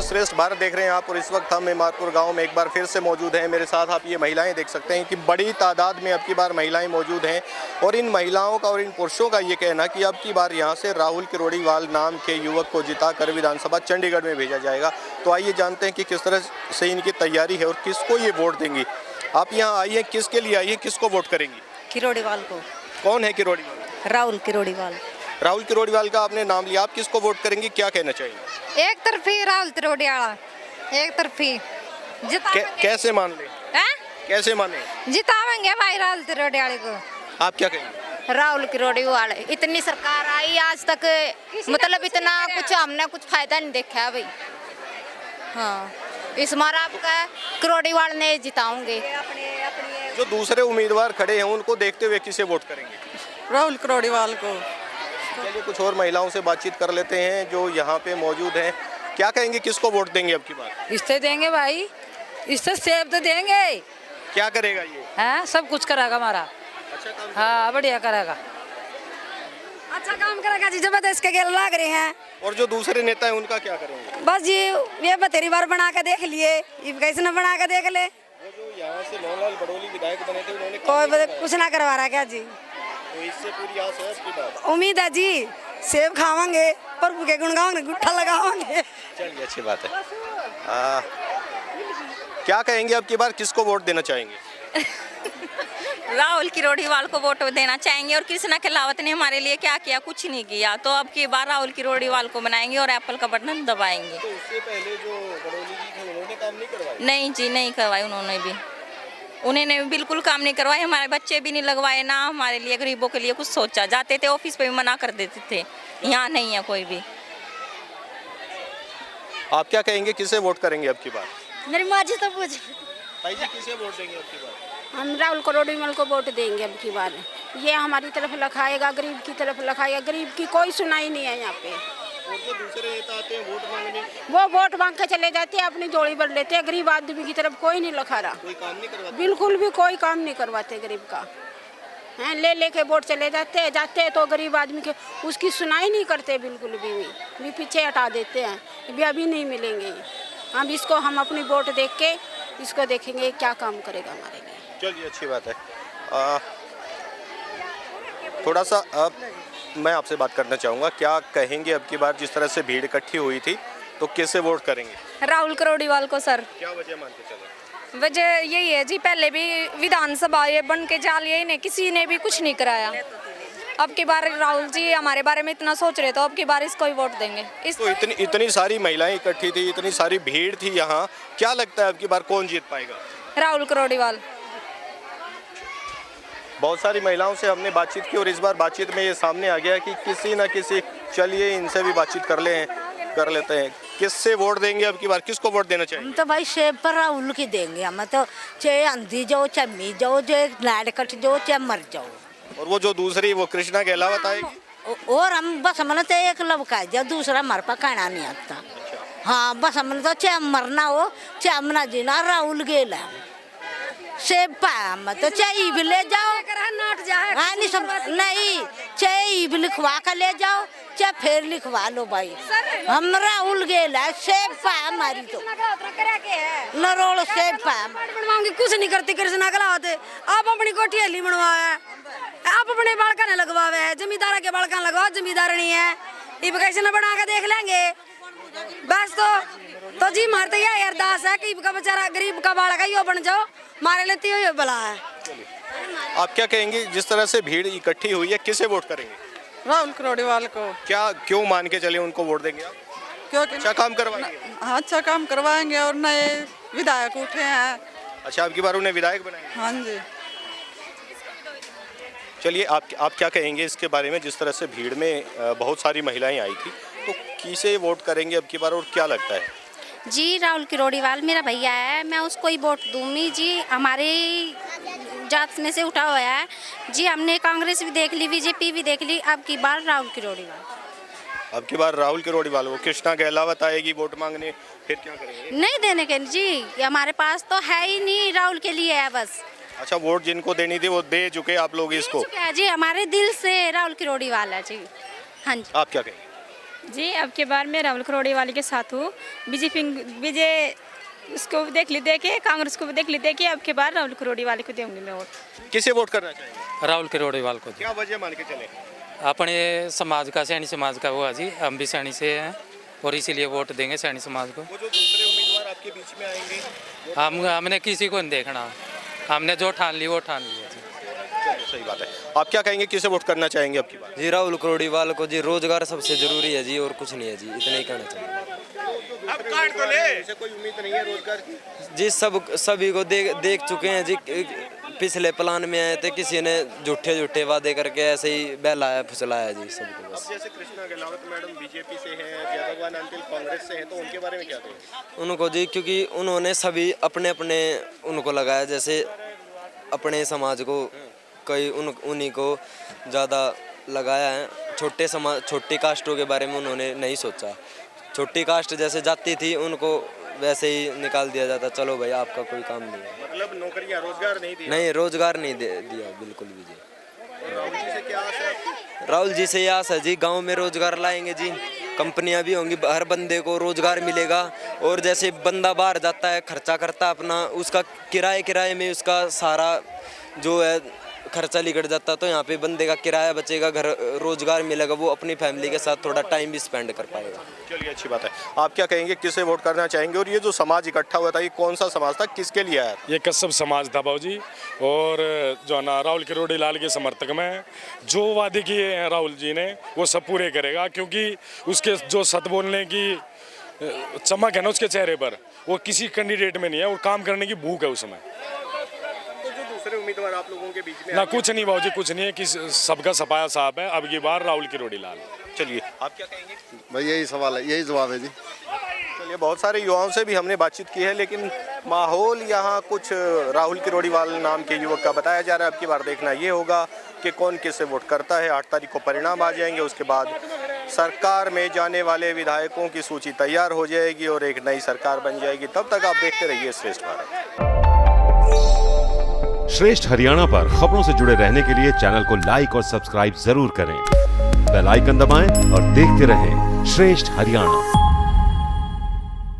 श्रेष्ठ भारत देख रहे हैं आप और इस वक्त हम इमारपुर गांव में एक बार फिर से मौजूद हैं। मेरे साथ आप ये महिलाएं देख सकते हैं कि बड़ी तादाद में अब की बार महिलाएं मौजूद हैं और इन महिलाओं का और इन पुरुषों का ये कहना कि अब की बार यहां से राहुल किरोड़ीवाल नाम के युवक को जिताकर विधानसभा चंडीगढ़ में भेजा जाएगा। तो आइए जानते हैं कि किस तरह से इनकी तैयारी है और किसको ये वोट देंगी। आप यहाँ आई हैं, किसके लिए आई हैं, किसको वोट करेंगी? किरोड़ीवाल को। कौन है किरोड़ीवाल? राहुल किरोड़ीवाल। राहुल किरोड़ीवाल का आपने नाम लिया, आप किसको वोट करेंगी, क्या कहना चाहिए? एक तरफी राहुल किरोड़ीवाल, एक तरफी कैसे मान ले? कैसे माने? जितावेंगे भाई राहुल किरोड़ीवाल को। आप क्या कहेंगे? राहुल किरोड़ीवाल, इतनी सरकार आई आज तक, मतलब इतना कुछ हमने कुछ फायदा नहीं देखा है भाई। हाँ, इस बार आपका किरोड़ीवाल ने जिताऊंगे। जो दूसरे उम्मीदवार खड़े हैं उनको देखते हुए किसे वोट करेंगे? राहुल किरोड़ीवाल को। चलिए कुछ और महिलाओं से बातचीत कर लेते हैं जो यहाँ पे मौजूद हैं। क्या कहेंगे, किसको वोट देंगे अब की बार? इससे देंगे भाई, इससे सेब तो देंगे। क्या करेगा ये? हाँ, सब कुछ करेगा हमारा। अच्छा काम। हाँ, बढ़िया करेगा, अच्छा काम करेगा जी। जबरदस्त के गेल लाग रहे हैं। और जो दूसरे नेता हैं उनका क्या करेंगे? बस जी ये बतेरी बार बना के देख लिए, कैसे न बना के देख ले। वो जो यहाँ से मोहनलाल बड़ोली विधायक बने थे उन्होंने कोई कुछ ना करवा रहा क्या जी? तो इससे पूरी आस है आपकी बात? उम्मीद है जी, सेब खावांगे, प्रभु के गुण गावांगे, गुट्ठा लगावांगे। चलिए अच्छी बात है। क्या कहेंगे अब की बार, किसको वोट देना चाहेंगे? राहुल किरोड़ीवाल को वोट देना चाहेंगे। और कृष्णा खिलावत ने हमारे लिए क्या किया? कुछ नहीं किया। तो अब की बार राहुल किरोड़ीवाल को बनाएंगे और एप्पल का बटन दबाएंगे। तो उससे पहले जो बड़ोली जी थे उन्होंने काम नहीं करवाया? नहीं जी, नहीं करवाई उन्होंने भी। उन्होंने बिल्कुल काम नहीं करवाए, हमारे बच्चे भी नहीं लगवाए, ना हमारे लिए गरीबों के लिए कुछ सोचा। जाते थे ऑफिस पे भी मना कर देते थे, यहाँ नहीं है कोई भी। आप क्या कहेंगे, किसे वोट करेंगे अब की बार? मेरी माँ जी तो पूछ भाई जी किसे वोट देंगे अब की बार? हम राहुल किरोड़ीवाल को वोट देंगे अब की बार। ये हमारी तरफ लखाएगा, गरीब की तरफ लखाएगा। गरीब की कोई सुनाई नहीं है यहाँ पे। और जो दूसरे नेता आते हैं वोट मांगने, वो वोट मांग के चले जाते हैं, अपनी जोड़ी बढ़ लेते हैं। गरीब आदमी की तरफ कोई नहीं लखा रहा, कोई काम नहीं करवाते, बिल्कुल भी कोई काम नहीं करवाते गरीब का। हैं, ले लेके वोट चले जाते हैं तो गरीब आदमी के उसकी सुनाई नहीं करते, बिल्कुल भी पीछे हटा देते हैं। अभी नहीं मिलेंगे हम इसको, हम अपनी वोट देख के इसको देखेंगे क्या काम करेगा हमारे लिए। चलिए अच्छी बात है। थोड़ा सा अब मैं आपसे बात करना चाहूँगा, क्या कहेंगे अब की बार जिस तरह से भीड़ इकट्ठी हुई थी तो किससे वोट करेंगे? राहुल किरोड़ीवाल को सर। क्या वजह मान के चले? वजह यही है जी, पहले भी विधानसभा ये बन के जा लिए ने, किसी ने भी कुछ नहीं कराया। अब की बार राहुल जी हमारे बारे में इतना सोच रहे तो अब की बार इसको ही वोट देंगे। तो इतनी सारी महिलाएं इकट्ठी थी, इतनी सारी भीड़ थी यहाँ, क्या लगता है अब की बार कौन जीत पाएगा? राहुल किरोड़ीवाल। बहुत सारी महिलाओं से हमने बातचीत की और इस बार बातचीत में ये सामने आ गया कि किसी ना किसी, चलिए इनसे भी बातचीत कर लेते हैं। किससे वोट देंगे अब की बार, किसको वोट देना चाहिए? हम तो भाई सेब पर राहुल की देंगे। हम तो चाहे आंधी जाओ, चाहे मी जाओ, चाहे लाड कट जाओ, चाहे मर जाओ। और वो जो दूसरी वो कृष्णा गहलावत आएगी? और हम बस हमने तो एक लबका है, दूसरा हमारे पास कहना नहीं आता। हाँ, बस हमने तो चाहे मरना हो चाहे हमना जीना, राहुल गेला सेब पाया तो चाहे भी ले जाओ। हाँ, नहीं चाहे भी लिखवा कर ले जाओ, चाहे फिर लिखवा लो भाई। हम राहुल गेला सेब पाया हमारी तो नरोल सेब पाया। कुछ नहीं करती कृष्णा गहलावत, आप अपनी कोठी हली बनवाए, आप अपने बालका ने लगवावे, जमींदार के बालका लगवाओ, जमींदार नहीं है ये कैसे न बना के देख लेंगे बस। तो जी मारते यही अरदास है कि का बेचारा गरीब का बालका ही बन जाओ, मारे लेती हो भला है। आप क्या कहेंगे, जिस तरह से भीड़ इकट्ठी हुई है किसे वोट करेंगे? राहुल किरोड़ीवाल को। क्या क्यों मान के चले उनको वोट देंगे आप? क्योंकि अच्छा काम करवाएंगे? हाँ, अच्छा काम करवाएंगे और नए विधायक उठे हैं। अच्छा, अब की बार उन्हें विधायक बनाएंगे? हाँ जी। चलिए आप क्या कहेंगे इसके बारे में, जिस तरह से भीड़ में बहुत सारी महिलाएं आई थी तो किसे वोट करेंगे अब की बार और क्या लगता है? जी राहुल किरोड़ीवाल मेरा भैया है, मैं उसको ही वोट दूंगी जी। हमारे जात में से उठा हुआ है जी। हमने कांग्रेस भी देख ली, बीजेपी भी देख ली, अब की बार राहुल किरोड़ीवाल। अब की बार राहुल किरोड़ीवाल, वो कृष्णा गहलावत आएगी वोट मांगने, फिर क्या करेंगे? नहीं देने के जी, हमारे पास तो है ही नहीं, राहुल के लिए है बस। अच्छा, वोट जिनको देनी थी वो दे चुके आप लोग इसको? जी हमारे दिल से राहुल किरोड़ीवाल है जी। हाँ जी। आप क्या कहेंगे? जी अब के बार मैं राहुल करोड़ीवाल के साथ हूँ। बीजेपी विजय उसको देख के कांग्रेस को भी देख लेते कि अब के बार राहुल करोड़ीवाल को दूंगी मैं वोट। किसे वोट करना चाहिए? राहुल करोड़ीवाल को। क्या वजह मान के चले? अपने समाज का, सैनी समाज का हुआ जी, हम भी सैनी से हैं और इसीलिए वोट देंगे सैनी समाज को। वो जो दूसरे उम्मीदवार आपके बीच में आएंगे, हमने किसी को नहीं देखना, हमने जो ठान ली वो ठान लिया जी। सही बात है। आप क्या कहेंगे, किसे वोट करना चाहेंगे आपकी बात? जी राहुल करोड़ीवाल को जी। रोजगार सबसे जरूरी है जी, और कुछ नहीं है जी, इतना ही कहना चाहिए। अब काट तो ले, ऐसे कोई उम्मीद नहीं है रोजगार की जी। सभी को देख चुके हैं जी। पिछले प्लान में आए थे, किसी ने झूठे वादे करके ऐसे ही बहलाया फुसलाया जी सबको बस। अब जैसे कृष्णा गहलोत मैडम बीजेपी से हैं, जयभगवान अंतिल कांग्रेस से हैं, तो उनके बारे में क्या कहेंगे? उनको जी, क्योंकि उन्होंने सभी अपने अपने उनको लगाया, जैसे अपने समाज को कई उन्हीं को ज़्यादा लगाया है। छोटी कास्टों के बारे में उन्होंने नहीं सोचा। छोटी कास्ट जैसे जाती थी उनको वैसे ही निकाल दिया जाता, चलो भाई आपका कोई काम नहीं है। मतलब नौकरियां, रोजगार नहीं दिया? नहीं, रोजगार नहीं दिया बिल्कुल भी जी। राहुल जी से क्या आस है आपकी? राहुल जी से ये आस है जी, गांव में रोजगार लाएंगे जी, कंपनियां भी होंगी, हर बंदे को रोजगार मिलेगा। और जैसे बंदा बाहर जाता है, खर्चा करता अपना, उसका किराए में उसका सारा जो है खर्चा निकल जाता, तो यहाँ पे बंदे का किराया बचेगा, घर रोजगार मिलेगा, वो अपनी फैमिली के साथ थोड़ा टाइम भी स्पेंड कर पाएगा। चलिए, अच्छी बात है। आप क्या कहेंगे, किसे वोट करना चाहेंगे? और ये जो समाज इकट्ठा हुआ था, ये कौन सा समाज था, किसके लिए आया? ये कस्बा समाज था बाबूजी, और जो ना राहुल करोड़ीलाल के समर्थक में जो वादे किए हैं राहुल जी ने वो सब पूरे करेगा, क्योंकि उसके जो सच बोलने की चमक है ना उसके चेहरे पर, वो किसी कैंडिडेट में नहीं है, और काम करने की भूख है उसमें। दूसरे उम्मीदवार आप लोगों के बीच में ना कुछ नहीं बाबूजी, कुछ नहीं है कि सबका सफाया साफ है, अब की बार राहुल करोड़ीलाल। चलिए, आप क्या कहेंगे? भाई यही सवाल है, यही जवाब है जी। चलिए, बहुत सारे युवाओं से भी हमने बातचीत की है, लेकिन माहौल यहाँ कुछ राहुल करोड़ीलाल नाम के युवक का बताया जा रहा है। अब की बार देखना ये होगा कि कौन किससे वोट करता है। 8 तारीख को परिणाम आ जाएंगे, उसके बाद सरकार में जाने वाले विधायकों की सूची तैयार हो जाएगी और एक नई सरकार बन जाएगी। तब तक आप देखते रहिए श्रेष्ठ भारत। श्रेष्ठ हरियाणा पर खबरों से जुड़े रहने के लिए चैनल को लाइक और सब्सक्राइब जरूर करें। बेल आइकन दबाएं और देखते रहें श्रेष्ठ हरियाणा।